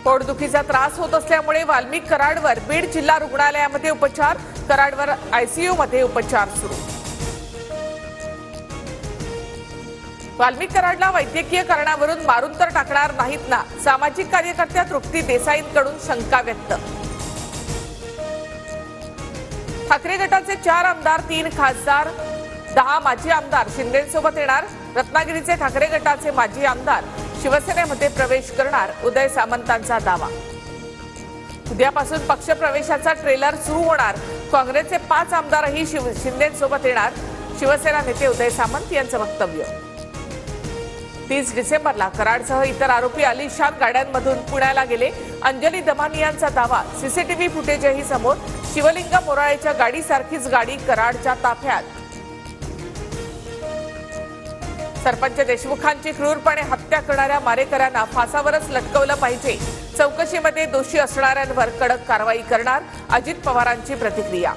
पोटदुखीचा त्रास होत असल्यामुळे वाल्मिक कराडवर बीड जिल्हा रुग्णालयामध्ये उपचार, कराडवर आयसीयू मध्ये उपचार सुरू। वाल्मिक कराडला वैद्यकीय कारणावरून मारून तर टाकणार नाहीत ना, सामाजिक कार्यकर्त्या तृप्ती देसाईंकडून शंका व्यक्त। ठाकरे गटाचे 4 आमदार, 3 खासदार, 10 माजी आमदार शिंदेंसोबत येणार। रत्नागिरीचे ठाकरे गटाचे माजी आमदार शिवसेनेमध्ये प्रवेश करणार, उदय सामंतांचा दावा। उद्यापासून पक्षप्रवेशाचा ट्रेलर सुरू होणार। काँग्रेसचे 5 आमदारही शिंदेंसोबत येणार, शिवसेना नेते उदय सामंत यांचं वक्तव्य। 30 डिसेंबरला कराडसह इतर आरोपी आलिशान गाड्यांमधून पुण्याला गेले, अंजली दमानी यांचा दावा। सीसीटीव्ही फुटेजही समोर। शिवलिंग मोराळेच्या गाडीसारखीच गाडी कराडच्या ताफ्यात। सरपंच देशमुखांची क्रूरपणे हत्या करणाऱ्या मारेकऱ्यांना फासावरच लटकवलं पाहिजे, चौकशीमध्ये दोषी असणाऱ्यांवर कडक कारवाई करणार, अजित पवारांची प्रतिक्रिया।